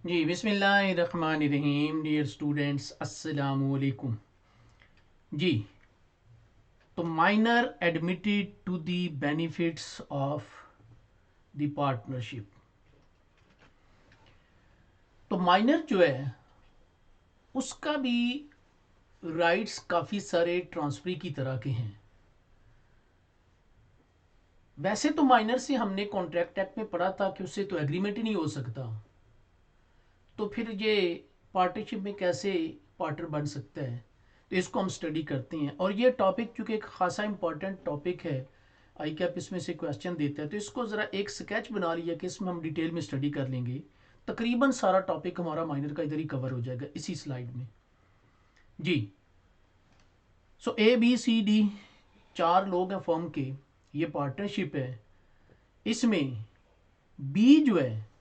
जी बिस्मिल्लाहिर्रहमानिर्रहीम। Dear students, अस्सलामुअलैकुम। जी, तो minor admitted to the benefits of the partnership. तो माइनर जो है उसका भी राइट्स काफ़ी सारे ट्रांसफरी की तरह के हैं। वैसे तो माइनर से हमने कॉन्ट्रैक्ट एक्ट में पढ़ा था कि उससे तो एग्रीमेंट ही नहीं हो सकता, तो फिर ये पार्टनरशिप में कैसे पार्टनर बन सकता है, तो इसको हम स्टडी करते हैं। और ये टॉपिक चूँकि एक खासा इंपॉर्टेंट टॉपिक है, आई कैप इसमें से क्वेश्चन देता है, तो इसको ज़रा एक स्केच बना लिया कि इसमें हम डिटेल में स्टडी कर लेंगे। तकरीबन सारा टॉपिक हमारा माइनर का इधर ही कवर हो जाएगा इसी स्लाइड में। जी, सो ए बी सी डी चार लोग हैं फॉर्म के, ये पार्टनरशिप है। इसमें बी जो है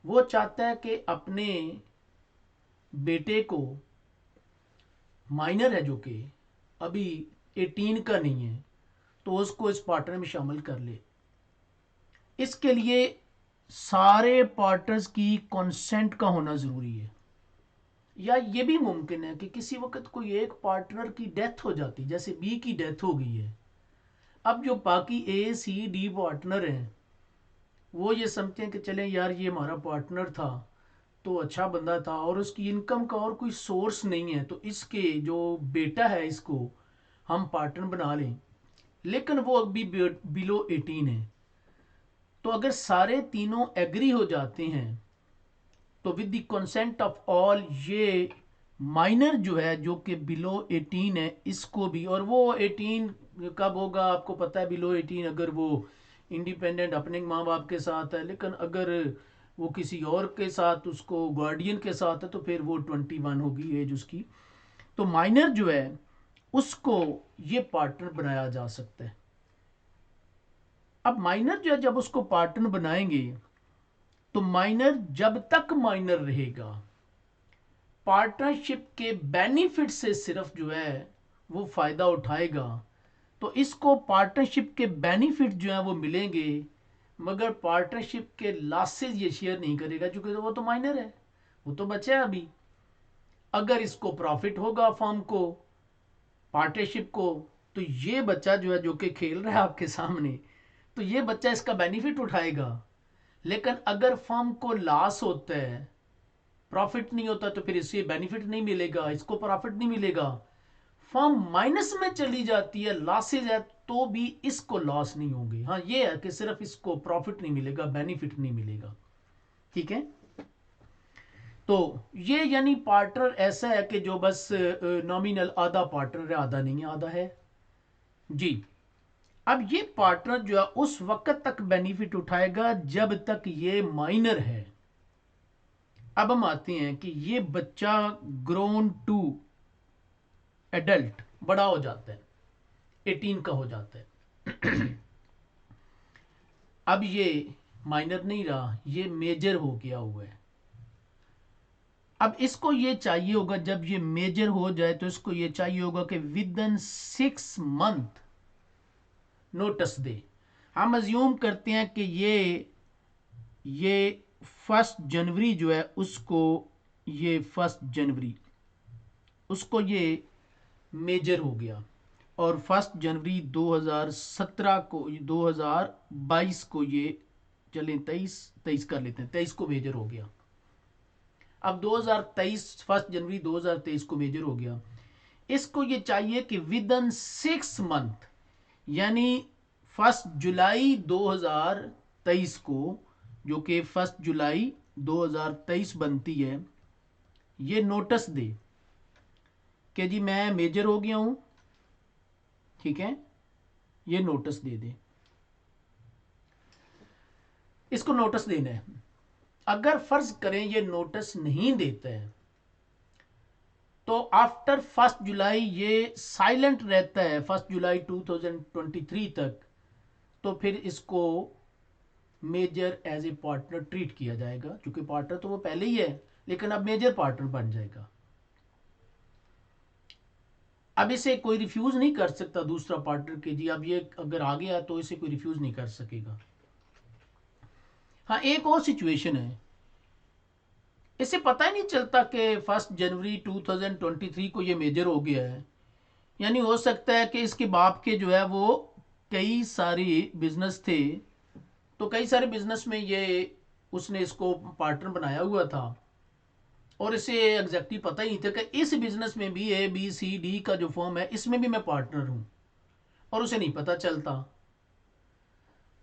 वो चाहता है कि अपने बेटे को, माइनर है जो कि अभी 18 का नहीं है, तो उसको इस पार्टनर में शामिल कर ले। इसके लिए सारे पार्टनर्स की कंसेंट का होना ज़रूरी है। या ये भी मुमकिन है कि किसी वक्त कोई एक पार्टनर की डेथ हो जाती, जैसे बी की डेथ हो गई है। अब जो बाकी ए सी डी पार्टनर हैं वो ये समझते हैं कि चलें यार, ये हमारा पार्टनर था तो अच्छा बंदा था और उसकी इनकम का और कोई सोर्स नहीं है, तो इसके जो बेटा है इसको हम पार्टनर बना लें। लेकिन वो अभी बिलो 18 है। तो अगर सारे तीनों एग्री हो जाते हैं तो with the consent of all, ये माइनर जो है जो कि बिलो 18 है इसको भी, और वो 18 कब होगा आपको पता है, बिलो 18 अगर वो इंडिपेंडेंट अपने माँ बाप के साथ है, लेकिन अगर वो किसी और के साथ, उसको गार्डियन के साथ है, तो फिर वो 21 होगी एज उसकी। तो माइनर जो है उसको ये पार्टनर बनाया जा सकता है। अब माइनर जो है जब उसको पार्टनर बनाएंगे तो माइनर जब तक माइनर रहेगा पार्टनरशिप के बेनिफिट से सिर्फ जो है वो फायदा उठाएगा। तो इसको पार्टनरशिप के बेनिफिट जो है वो मिलेंगे, मगर पार्टनरशिप के लॉसेज ये शेयर नहीं करेगा, क्योंकि वो तो माइनर है, वो तो बचा है अभी। अगर इसको प्रॉफिट होगा फर्म को, पार्टनरशिप को, तो ये बच्चा जो है जो कि खेल रहा है आपके सामने, तो ये बच्चा इसका बेनिफिट उठाएगा। लेकिन अगर फर्म को लॉस होता है, प्रॉफिट नहीं होता, तो फिर इससे बेनिफिट नहीं मिलेगा, इसको प्रॉफिट नहीं मिलेगा। फर्म माइनस में चली जाती है, लॉसेज है, तो भी इसको लॉस नहीं होंगे। हाँ, ये है कि सिर्फ इसको प्रॉफिट नहीं मिलेगा, बेनिफिट नहीं मिलेगा। ठीक है। तो ये यानी पार्टनर ऐसा है कि जो बस नॉमिनल आधा पार्टनर है, आधा नहीं है, आधा है। जी, अब ये पार्टनर जो है उस वक्त तक बेनिफिट उठाएगा जब तक ये माइनर है। अब हम आते हैं कि ये बच्चा ग्रोन टू एडल्ट, बड़ा हो जाता है, 18 का हो जाता है। अब ये माइनर नहीं रहा, ये मेजर हो गया हुआ है। अब इसको ये चाहिए होगा, जब ये मेजर हो जाए तो इसको ये चाहिए होगा कि विद इन 6 मंथ नोटिस दे। हम अज्यूम करते हैं कि ये 1 जनवरी जो है उसको, ये 1 जनवरी उसको ये मेजर हो गया, और 1 जनवरी 2017 को, 2022 को ये, चलें 23 23 कर लेते हैं, 23 को मेजर हो गया। अब 2023, 1 जनवरी 2023 को मेजर हो गया। इसको ये चाहिए कि विद इन 6 मंथ, यानी 1 जुलाई 2023 को, जो कि 1 जुलाई 2023 बनती है, ये नोटिस दे कि जी मैं मेजर हो गया हूं। ठीक है, ये नोटिस दे दे, इसको नोटिस देना है। अगर फर्ज करें ये नोटिस नहीं देता है, तो आफ्टर 1 जुलाई ये साइलेंट रहता है, 1 जुलाई 2023 तक, तो फिर इसको major as a partner treat किया जाएगा, क्योंकि पार्टनर तो वो पहले ही है, लेकिन अब मेजर पार्टनर बन जाएगा। अब इसे कोई रिफ्यूज नहीं कर सकता दूसरा पार्टनर के, जी अब ये अगर आ गया तो इसे कोई रिफ्यूज नहीं कर सकेगा। हाँ, एक और सिचुएशन है, इसे पता ही नहीं चलता कि 1 जनवरी 2023 को ये मेजर हो गया है। यानी हो सकता है कि इसके बाप के जो है वो कई सारे बिजनेस थे, तो कई सारे बिजनेस में ये उसने इसको पार्टनर बनाया हुआ था और इसे एग्जैक्टली पता ही नहीं था कि इस बिजनेस में भी ABCD का जो फॉर्म है इसमें भी मैं पार्टनर हूं, और उसे नहीं पता चलता।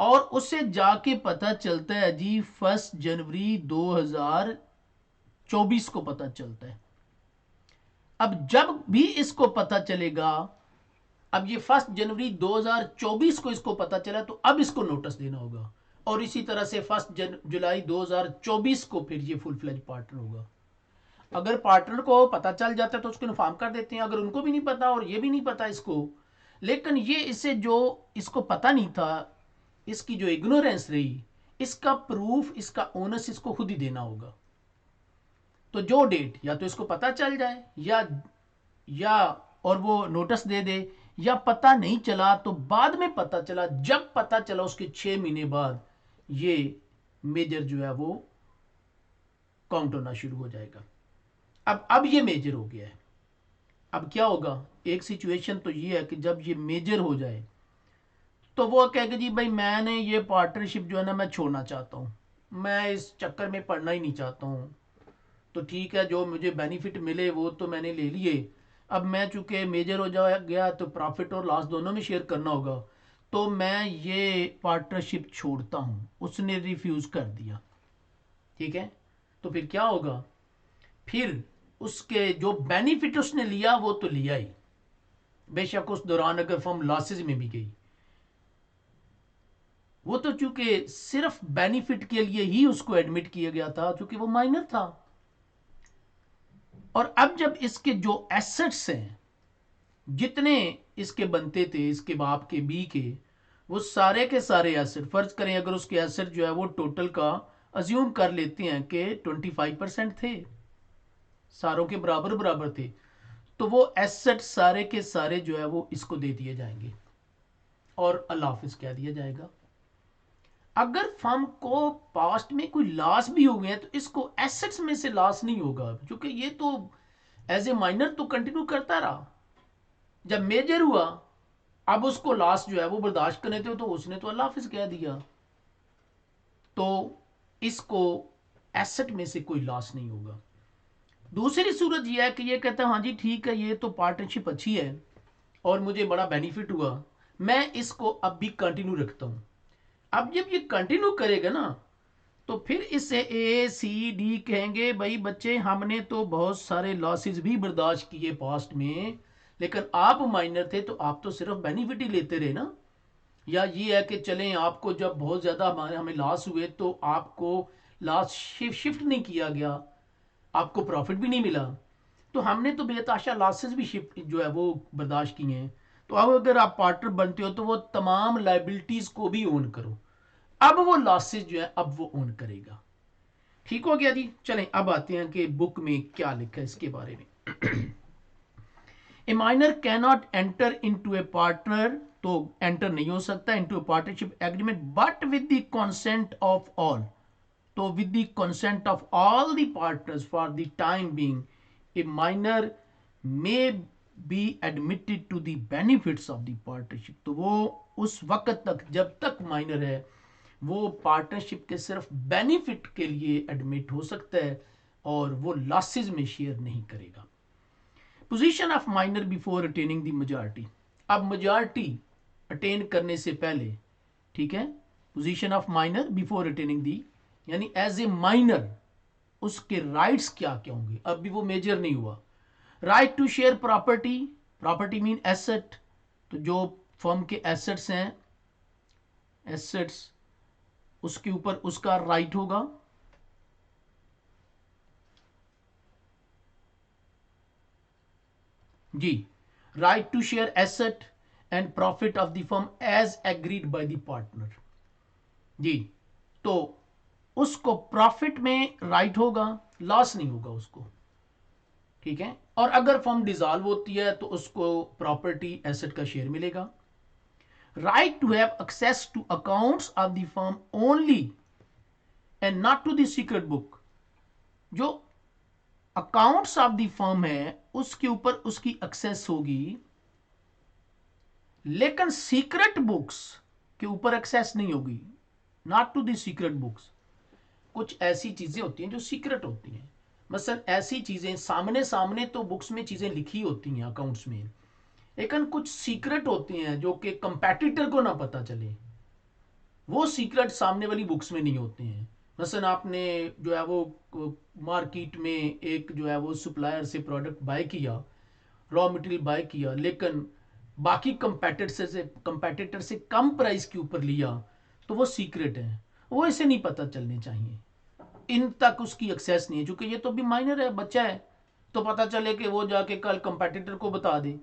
और उसे जाके पता चलता है जी 1 जनवरी 2024 को पता चलता है। अब जब भी इसको पता चलेगा, अब ये 1 जनवरी 2024 को इसको पता चला तो अब इसको नोटिस देना होगा, और इसी तरह से 1 जुलाई 2024 को फिर ये फुल फ्लेज पार्टनर होगा। अगर पार्टनर को पता चल जाता है तो उसको इन्फॉर्म कर देते हैं, अगर उनको भी नहीं पता और ये भी नहीं पता इसको, लेकिन ये इसे जो इसको पता नहीं था, इसकी जो इग्नोरेंस रही, इसका प्रूफ, इसका ओनस इसको खुद ही देना होगा। तो जो डेट या तो इसको पता चल जाए या और वो नोटिस दे दे, या पता नहीं चला तो बाद में पता चला, जब पता चला उसके 6 महीने बाद ये मेजर जो है वो काउंट होना शुरू हो जाएगा। अब ये मेजर हो गया है। अब क्या होगा, एक सिचुएशन तो ये है कि जब ये मेजर हो जाए तो वो कहेगा जी भाई मैंने ये पार्टनरशिप जो है ना मैं छोड़ना चाहता हूँ, मैं इस चक्कर में पड़ना ही नहीं चाहता हूँ। तो ठीक है, जो मुझे बेनिफिट मिले वो तो मैंने ले लिए, अब मैं चूंकि मेजर हो जा गया तो प्रॉफिट और लॉस दोनों में शेयर करना होगा, तो मैं ये पार्टनरशिप छोड़ता हूँ। उसने रिफ्यूज कर दिया, ठीक है। तो फिर क्या होगा, फिर उसके जो बेनिफिट उसने लिया वो तो लिया ही, बेशक उस दौरान अगर फर्म लॉसेज में भी गई, वो तो चूंकि सिर्फ बेनिफिट के लिए ही उसको एडमिट किया गया था, चूंकि वो माइनर था। और अब जब इसके जो एसेट्स हैं, जितने इसके बनते थे इसके बाप के बी के, वो सारे के सारे एसेट, फर्ज करें अगर उसके एसेट जो है वो टोटल का अज्यूम कर लेते हैं कि 25% थे, सारों के बराबर बराबर थे, तो वो एसेट सारे के सारे जो है वो इसको दे दिए जाएंगे और अल्लाह हाफिज कह दिया जाएगा। अगर फर्म को पास्ट में कोई लॉस भी हो गया तो इसको एसेट्स में से लॉस नहीं होगा, क्योंकि ये तो एज ए माइनर तो कंटिन्यू करता रहा। जब मेजर हुआ, अब उसको लॉस जो है वो बर्दाश्त करने थे, तो उसने तो अल्लाह हाफिज कह दिया, तो इसको एसेट में से कोई लॉस नहीं होगा। दूसरी सूरत यह है कि ये कहता है हाँ जी ठीक है, ये तो पार्टनरशिप अच्छी है और मुझे बड़ा बेनिफिट हुआ, मैं इसको अब भी कंटिन्यू रखता हूं। अब जब ये कंटिन्यू करेगा ना, तो फिर इसे ACD कहेंगे भाई बच्चे हमने तो बहुत सारे लॉसेस भी बर्दाश्त किए पास्ट में, लेकिन आप माइनर थे तो आप तो सिर्फ बेनिफिट ही लेते रहे ना। या ये है कि चलें आपको जब बहुत ज़्यादा हमें लॉस हुए तो आपको लॉस शिफ्ट नहीं किया गया, आपको प्रॉफिट भी नहीं मिला, तो हमने तो बेताशा लॉसेस भी शिफ्ट जो है वो बर्दाश्त किए हैं। तो अब अगर आप पार्टनर बनते हो तो वो तमाम लाइबिलिटीज़ को भी ओन करो। अब वो लॉसेस जो है अब वो ओन करेगा। ठीक हो गया जी। चलें अब आते हैं कि बुक में क्या लिखा है इसके बारे में। A minor can not enter into a partner, तो एंटर नहीं हो सकता into a partnership agreement but with the consent of all, तो with the consent of all the partners for the time being a minor may be admitted to the benefits of the partnership. तो वो उस वक्त तक जब तक minor है वो पार्टनरशिप के सिर्फ बेनिफिट के लिए एडमिट हो सकता है और वो लॉसेस में शेयर नहीं करेगा। Position of minor before attaining the majority, अब मेजॉरिटी अटेन करने से पहले, ठीक है, position of minor before attaining the, यानी एज ए माइनर उसके राइट्स क्या क्या होंगे, अब भी वो मेजर नहीं हुआ। Right to share property, property mean asset, तो जो फर्म के एसेट्स हैं, एसेट्स उसके ऊपर उसका राइट होगा। जी, right to share asset and profit of the firm as agreed by the partner. जी, तो उसको प्रॉफिट में राइट होगा, लॉस नहीं होगा उसको, ठीक है। और अगर फर्म डिसॉल्व होती है तो उसको प्रॉपर्टी एसेट का शेयर मिलेगा। Right to have access to accounts of the firm only and not to the secret book, जो अकाउंट्स ऑफ द फर्म है उसके ऊपर उसकी एक्सेस होगी, लेकिन सीक्रेट बुक्स के ऊपर एक्सेस नहीं होगी। Not to the secret books. कुछ ऐसी चीजें होती हैं जो सीक्रेट होती हैं, मसलन ऐसी चीजें सामने सामने तो बुक्स में चीजें लिखी होती हैं अकाउंट्स में, लेकिन कुछ सीक्रेट होती हैं जो कि कंपैटिटर को ना पता चले, वो सीक्रेट सामने वाली बुक्स में नहीं होते हैं। मसलन आपने जो है वो मार्केट में एक जो है वो सप्लायर से प्रोडक्ट बाय किया, रॉ मटेरियल बाय किया, लेकिन बाकी कंपैटिटर से कम प्राइस के ऊपर लिया, तो वो सीक्रेट है, वो इसे नहीं पता चलने चाहिए। इन तक उसकी एक्सेस नहीं है, क्योंकि ये तो भी माइनर है, बच्चा है, तो पता चले कि वो जाके कल कंपैटिटर को बता दे,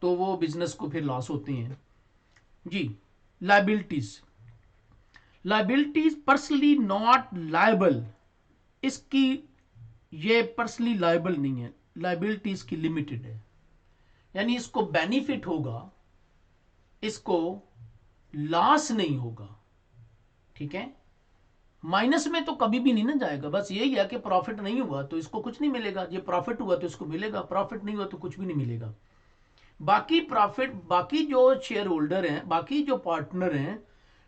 तो वो बिजनेस को फिर लॉस होते हैं जी। Liabilities, liabilities personally not liable, इसकी ये पर्सनली लायबल नहीं है, लाइबिलिटीज की लिमिटेड है, यानी इसको बेनिफिट होगा, इसको लॉस नहीं होगा। ठीक है, माइनस में तो कभी भी नहीं ना जाएगा, बस यही है कि प्रॉफिट नहीं हुआ तो इसको कुछ नहीं मिलेगा, ये प्रॉफिट हुआ तो इसको मिलेगा, प्रॉफिट नहीं हुआ तो कुछ भी नहीं मिलेगा। बाकी प्रॉफिट, बाकी जो शेयर होल्डर हैं, बाकी जो पार्टनर हैं,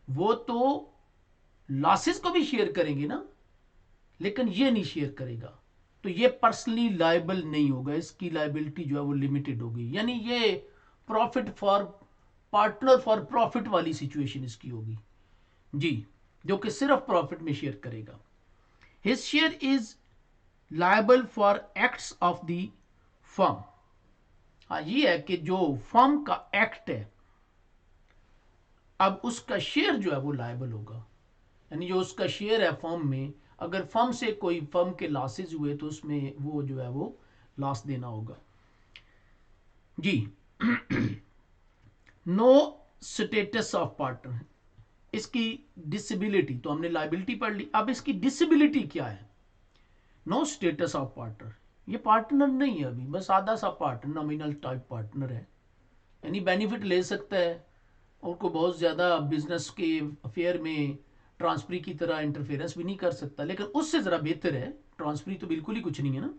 वो तो लॉसेस को भी शेयर करेंगे ना, लेकिन ये नहीं शेयर करेगा, तो ये पर्सनली लायबल नहीं होगा, इसकी लायबिलिटी जो है वो लिमिटेड होगी, यानी ये profit for partner for profit वाली सिचुएशन इसकी होगी जी, जो कि सिर्फ प्रॉफिट में शेयर करेगा। His share is liable for acts of the firm. हाँ, ये है कि जो फर्म का एक्ट है, अब उसका शेयर जो है वो लायबल होगा, यानी जो उसका शेयर है फर्म में, अगर फर्म से कोई फर्म के लॉसेज हुए तो उसमें वो जो है वो लॉस देना होगा जी। नो स्टेटस ऑफ पार्टनर, इसकी डिसेबिलिटी तो हमने लाइबिलिटी पढ़ ली, अब इसकी डिसेबिलिटी क्या है। नो स्टेटस ऑफ पार्टनर, ये पार्टनर नहीं है अभी, बस आधा सा पार्टनर, नॉमिनल टाइप पार्टनर है, यानी बेनिफिट ले सकता है और को बहुत ज़्यादा बिजनेस के अफेयर में ट्रांसफरी की तरह इंटरफेरेंस भी नहीं कर सकता, लेकिन उससे ज़रा बेहतर है, ट्रांसफरी तो बिल्कुल ही कुछ नहीं है ना।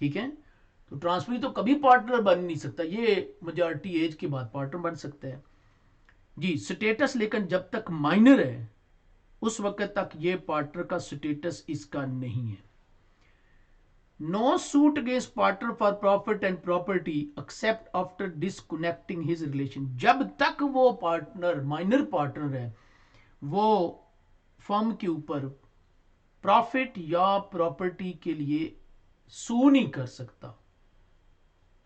ठीक है, तो ट्रांसफरी तो कभी पार्टनर बन नहीं सकता, ये मेजॉरिटी एज के बाद पार्टनर बन सकता है जी। स्टेटस लेकिन जब तक माइनर है उस वक्त तक ये पार्टनर का स्टेटस इसका नहीं है। No suit against partner for profit and property except after disconnecting his relation, जब तक वो पार्टनर माइनर पार्टनर है वो फर्म के ऊपर प्रॉफिट या प्रॉपर्टी के लिए सू नहीं कर सकता।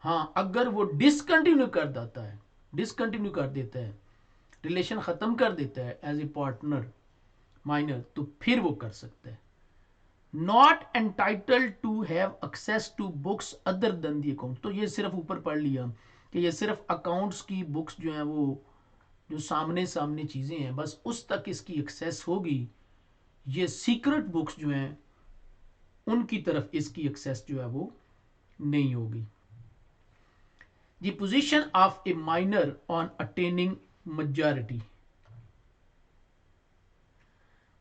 हाँ, अगर वो डिसकंटिन्यू कर देता है, डिसकंटिन्यू कर देता है, रिलेशन खत्म कर देता है एज ए पार्टनर माइनर, तो फिर वो कर सकता है। Not entitled to have access to books other than the account, तो ये सिर्फ ऊपर पढ़ लिया कि ये सिर्फ अकाउंट्स की बुक्स जो है वो जो सामने सामने चीजें हैं बस उस तक इसकी एक्सेस होगी, ये सीक्रेट बुक्स जो हैं उनकी तरफ इसकी एक्सेस जो है वो नहीं होगी जी। Position of a minor on attaining majority,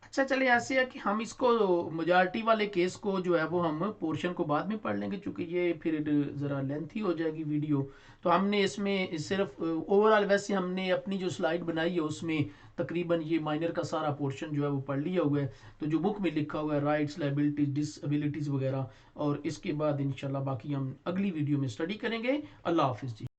अच्छा चले ऐसे है कि हम इसको मेजॉरिटी वाले केस को जो है वो हम पोर्शन को बाद में पढ़ लेंगे, क्योंकि ये फिर ज़रा लेंथी हो जाएगी वीडियो, तो हमने इसमें सिर्फ ओवरऑल वैसे हमने अपनी जो स्लाइड बनाई है उसमें तकरीबन ये माइनर का सारा पोर्शन जो है वो पढ़ लिया हुआ है, तो जो बुक में लिखा हुआ है राइट्स, लाइबिलिटीज, डिसएबिलिटीज़ वगैरह, और इसके बाद इंशाल्लाह बाकी हम अगली वीडियो में स्टडी करेंगे। अल्लाह हाफिज़ जी।